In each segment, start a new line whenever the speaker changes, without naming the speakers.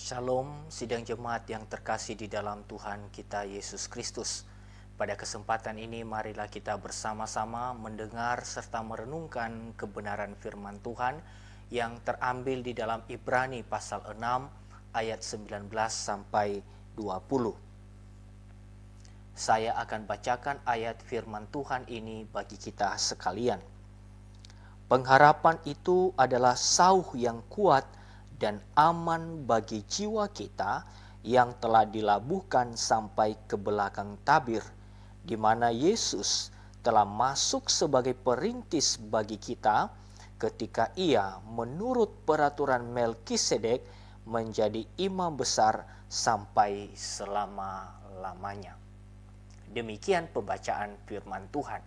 Shalom, sidang jemaat yang terkasih di dalam Tuhan kita Yesus Kristus. Pada kesempatan ini marilah kita bersama-sama mendengar serta merenungkan kebenaran firman Tuhan yang terambil di dalam Ibrani pasal 6 ayat 19 sampai 20. Saya akan bacakan ayat firman Tuhan ini bagi kita sekalian. Pengharapan itu adalah sauh yang kuat dan aman bagi jiwa kita yang telah dilabuhkan sampai ke belakang tabir, di mana Yesus telah masuk sebagai perintis bagi kita ketika Ia menurut peraturan Melkisedek menjadi imam besar sampai selama-lamanya. Demikian pembacaan firman Tuhan.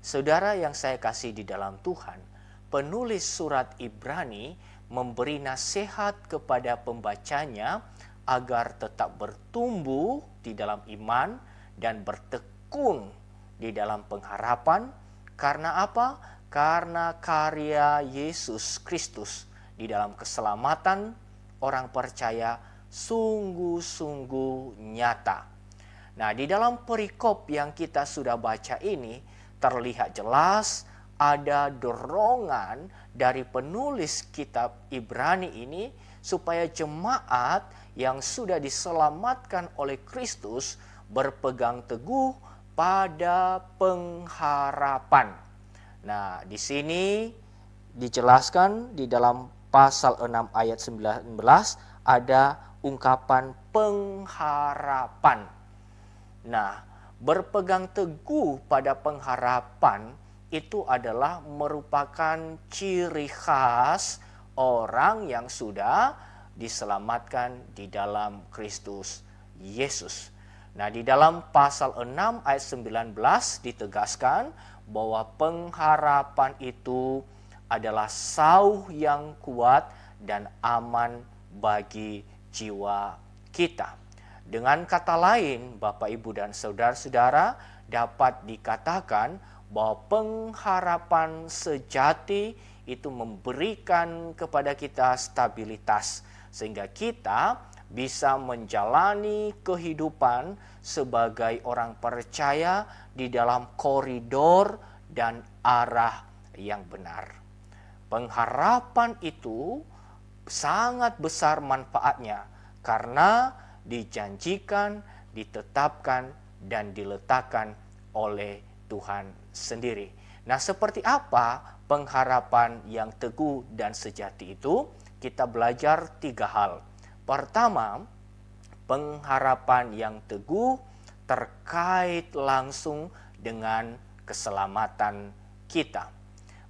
Saudara yang saya kasih di dalam Tuhan, penulis surat Ibrani memberi nasihat kepada pembacanya agar tetap bertumbuh di dalam iman dan bertekun di dalam pengharapan. Karena apa? Karena karya Yesus Kristus di dalam keselamatan orang percaya sungguh-sungguh nyata. Nah, di dalam perikop yang kita sudah baca ini terlihat jelas ada dorongan dari penulis kitab Ibrani ini supaya jemaat yang sudah diselamatkan oleh Kristus berpegang teguh pada pengharapan. Nah, di sini dijelaskan di dalam pasal 6 ayat 19 ada ungkapan pengharapan. Nah, berpegang teguh pada pengharapan itu adalah merupakan ciri khas orang yang sudah diselamatkan di dalam Kristus Yesus. Nah, di dalam pasal 6 ayat 19 ditegaskan bahwa pengharapan itu adalah sauh yang kuat dan aman bagi jiwa kita. Dengan kata lain, Bapak, Ibu, dan saudara-saudara, dapat dikatakan bahwa pengharapan sejati itu memberikan kepada kita stabilitas, sehingga kita bisa menjalani kehidupan sebagai orang percaya di dalam koridor dan arah yang benar. Pengharapan itu sangat besar manfaatnya karena dijanjikan, ditetapkan, dan diletakkan oleh Tuhan sendiri. Nah, seperti apa pengharapan yang teguh dan sejati itu? Kita belajar 3 hal. Pertama, pengharapan yang teguh terkait langsung dengan keselamatan kita.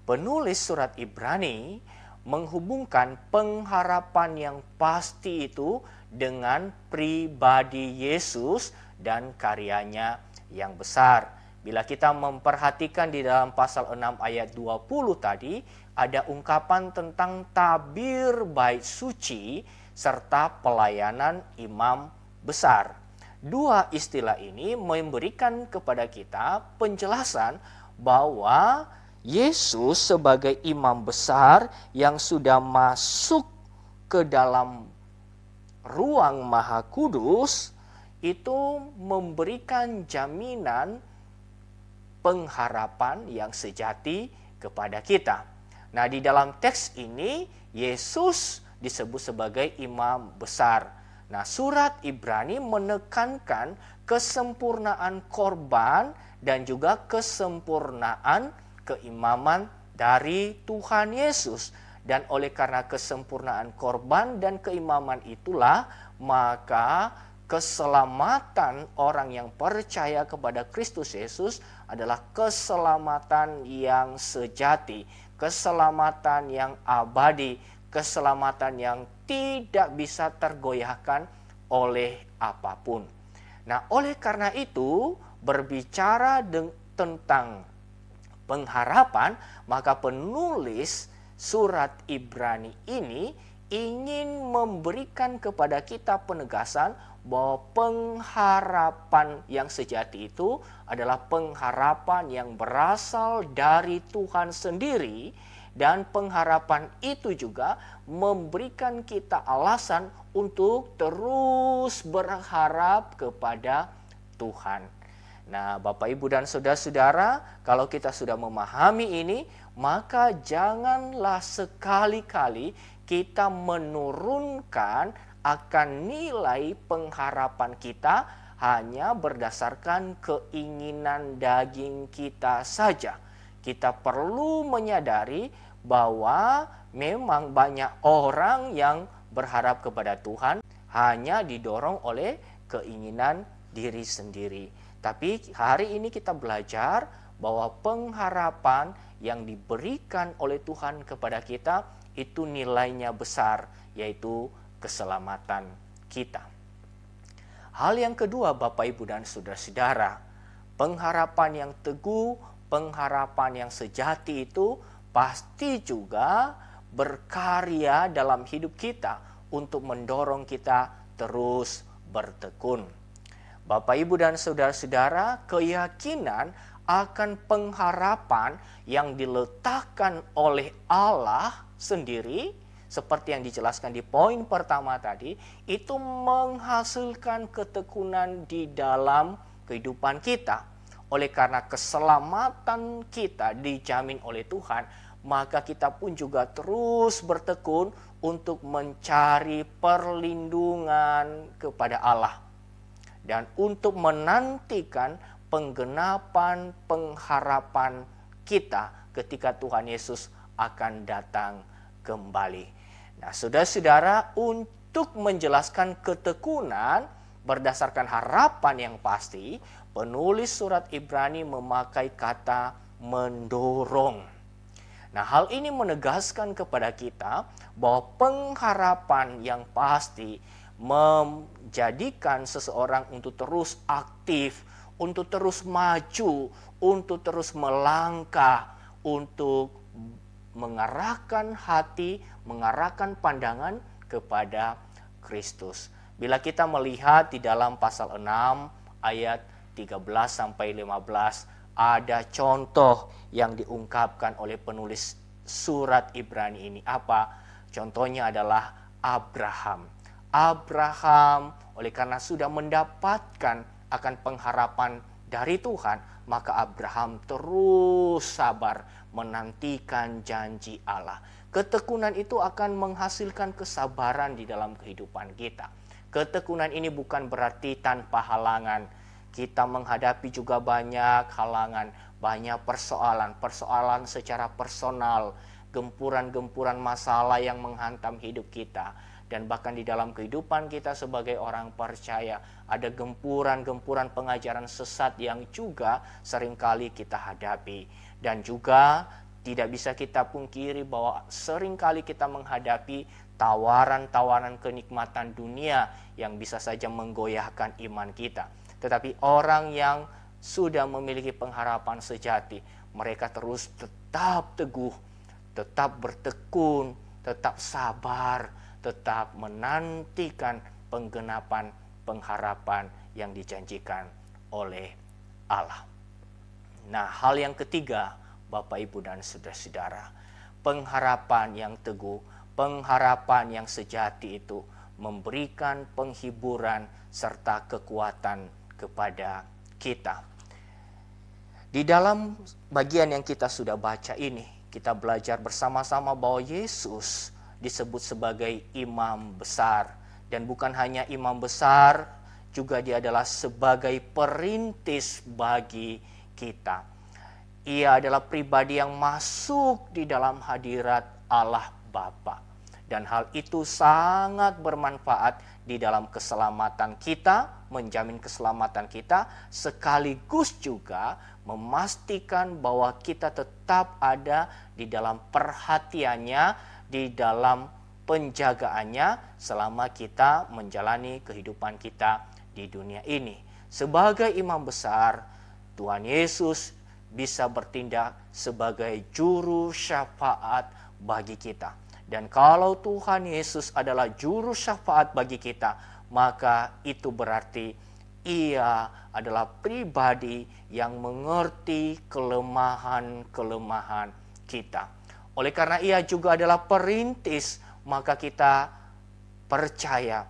Penulis surat Ibrani menghubungkan pengharapan yang pasti itu dengan pribadi Yesus dan karyanya yang besar. Bila kita memperhatikan di dalam pasal 6 ayat 20 tadi, ada ungkapan tentang tabir bait suci serta pelayanan imam besar. Dua istilah ini memberikan kepada kita penjelasan bahwa Yesus sebagai imam besar yang sudah masuk ke dalam ruang Maha Kudus itu memberikan jaminan pengharapan yang sejati kepada kita. Nah, di dalam teks ini Yesus disebut sebagai imam besar. Nah, surat Ibrani menekankan kesempurnaan korban dan juga kesempurnaan keimaman dari Tuhan Yesus. Dan oleh karena kesempurnaan korban dan keimaman itulah, maka keselamatan orang yang percaya kepada Kristus Yesus adalah keselamatan yang sejati, keselamatan yang abadi, keselamatan yang tidak bisa tergoyahkan oleh apapun. Nah, oleh karena itu, berbicara tentang pengharapan, maka penulis surat Ibrani ini ingin memberikan kepada kita penegasan bahwa pengharapan yang sejati itu adalah pengharapan yang berasal dari Tuhan sendiri Dan pengharapan itu juga memberikan kita alasan untuk terus berharap kepada Tuhan. Nah, Bapak, Ibu, dan saudara-saudara, kalau kita sudah memahami ini, maka janganlah sekali-kali kita menurunkan akan nilai pengharapan kita hanya berdasarkan keinginan daging kita saja. Kita perlu menyadari bahwa memang banyak orang yang berharap kepada Tuhan hanya didorong oleh keinginan diri sendiri. Tapi hari ini kita belajar bahwa pengharapan yang diberikan oleh Tuhan kepada kita itu nilainya besar, yaitu keselamatan kita. Hal yang kedua, Bapak, Ibu, dan saudara-saudara, pengharapan yang teguh, pengharapan yang sejati itu pasti juga berkarya dalam hidup kita untuk mendorong kita terus bertekun. Bapak, Ibu, dan saudara-saudara, keyakinan akan pengharapan yang diletakkan oleh Allah sendiri, seperti yang dijelaskan di poin pertama tadi, itu menghasilkan ketekunan di dalam kehidupan kita. Oleh karena keselamatan kita dijamin oleh Tuhan, maka kita pun juga terus bertekun untuk mencari perlindungan kepada Allah. Dan untuk menantikan penggenapan pengharapan kita ketika Tuhan Yesus akan datang kembali. Nah, saudara-saudara, untuk menjelaskan ketekunan berdasarkan harapan yang pasti, penulis surat Ibrani memakai kata mendorong. Nah, hal ini menegaskan kepada kita bahwa pengharapan yang pasti menjadikan seseorang untuk terus aktif, untuk terus maju, untuk terus melangkah, untuk mengarahkan hati, mengarahkan pandangan kepada Kristus. Bila kita melihat di dalam pasal 6 ayat 13 sampai 15, ada contoh yang diungkapkan oleh penulis surat Ibrani ini. Apa? Contohnya adalah Abraham. Abraham oleh karena sudah mendapatkan akan pengharapan dari Tuhan, maka Abraham terus sabar menantikan janji Allah. Ketekunan itu akan menghasilkan kesabaran di dalam kehidupan kita. Ketekunan ini bukan berarti tanpa halangan. Kita menghadapi juga banyak halangan, banyak persoalan secara personal, gempuran-gempuran masalah yang menghantam hidup kita. Dan bahkan di dalam kehidupan kita sebagai orang percaya, ada gempuran-gempuran pengajaran sesat yang juga seringkali kita hadapi. Dan juga tidak bisa kita pungkiri bahwa seringkali kita menghadapi tawaran-tawaran kenikmatan dunia yang bisa saja menggoyahkan iman kita. Tetapi orang yang sudah memiliki pengharapan sejati, mereka terus tetap teguh, tetap bertekun, tetap sabar, tetap menantikan penggenapan pengharapan yang dijanjikan oleh Allah. Nah, hal yang ketiga, Bapak, Ibu, dan saudara-saudara, pengharapan yang teguh, pengharapan yang sejati itu memberikan penghiburan serta kekuatan kepada kita. Di dalam bagian yang kita sudah baca ini, kita belajar bersama-sama bahwa Yesus disebut sebagai imam besar. Dan bukan hanya imam besar, juga dia adalah sebagai perintis bagi kita. Ia adalah pribadi yang masuk di dalam hadirat Allah Bapa. Dan hal itu sangat bermanfaat di dalam keselamatan kita, menjamin keselamatan kita, sekaligus juga memastikan bahwa kita tetap ada di dalam perhatiannya, di dalam penjagaannya selama kita menjalani kehidupan kita di dunia ini. Sebagai imam besar, Tuhan Yesus bisa bertindak sebagai juru syafaat bagi kita. Dan kalau Tuhan Yesus adalah juru syafaat bagi kita, maka itu berarti ia adalah pribadi yang mengerti kelemahan-kelemahan kita. Oleh karena Ia juga adalah perintis, maka kita percaya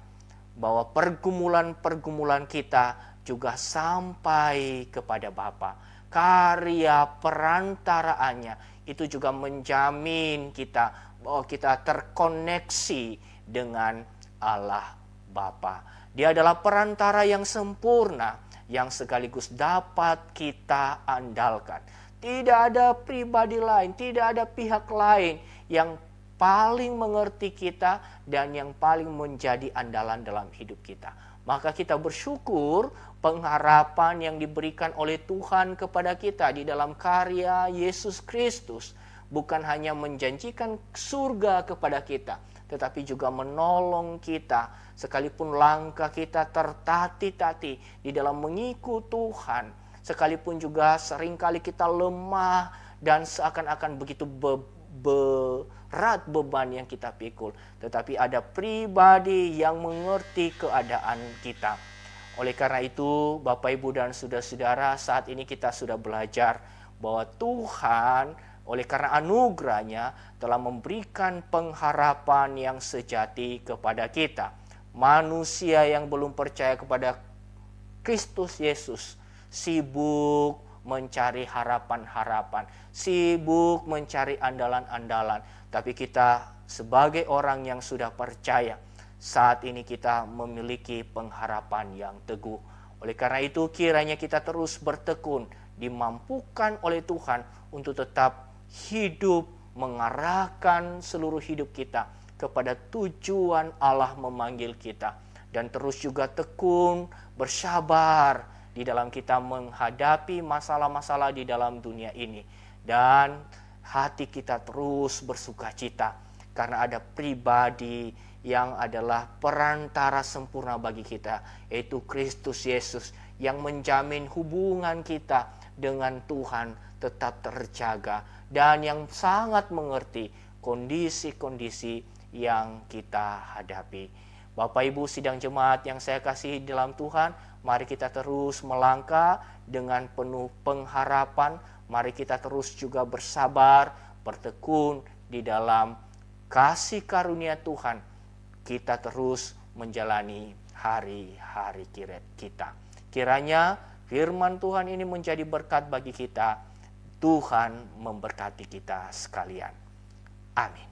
bahwa pergumulan-pergumulan kita juga sampai kepada Bapa. Karya perantaraannya itu juga menjamin kita bahwa kita terkoneksi dengan Allah Bapa. Dia adalah perantara yang sempurna, yang sekaligus dapat kita andalkan. Tidak ada pribadi lain, tidak ada pihak lain yang paling mengerti kita dan yang paling menjadi andalan dalam hidup kita. Maka kita bersyukur pengharapan yang diberikan oleh Tuhan kepada kita di dalam karya Yesus Kristus bukan hanya menjanjikan surga kepada kita, tetapi juga menolong kita sekalipun langkah kita tertati-tati di dalam mengikut Tuhan, sekalipun juga seringkali kita lemah dan seakan-akan begitu berat beban yang kita pikul, tetapi ada pribadi yang mengerti keadaan kita. Oleh karena itu, Bapak, Ibu, dan saudara-saudara, saat ini kita sudah belajar bahwa Tuhan oleh karena anugerahnya telah memberikan pengharapan yang sejati kepada kita. Manusia yang belum percaya kepada Kristus Yesus sibuk mencari harapan-harapan, sibuk mencari andalan-andalan. Tapi kita sebagai orang yang sudah percaya, saat ini kita memiliki pengharapan yang teguh. Oleh karena itu kiranya kita terus bertekun, dimampukan oleh Tuhan untuk tetap hidup, mengarahkan seluruh hidup kita kepada tujuan Allah memanggil kita. Dan terus juga tekun, bersabar di dalam kita menghadapi masalah-masalah di dalam dunia ini. Dan hati kita terus bersukacita karena ada pribadi yang adalah perantara sempurna bagi kita, yaitu Kristus Yesus, yang menjamin hubungan kita dengan Tuhan tetap terjaga dan yang sangat mengerti kondisi-kondisi yang kita hadapi. Bapak, Ibu, sidang jemaat yang saya kasihi dalam Tuhan, mari kita terus melangkah dengan penuh pengharapan. Mari kita terus juga bersabar, bertekun di dalam kasih karunia Tuhan. Kita terus menjalani hari-hari kita. Kiranya firman Tuhan ini menjadi berkat bagi kita. Tuhan memberkati kita sekalian. Amin.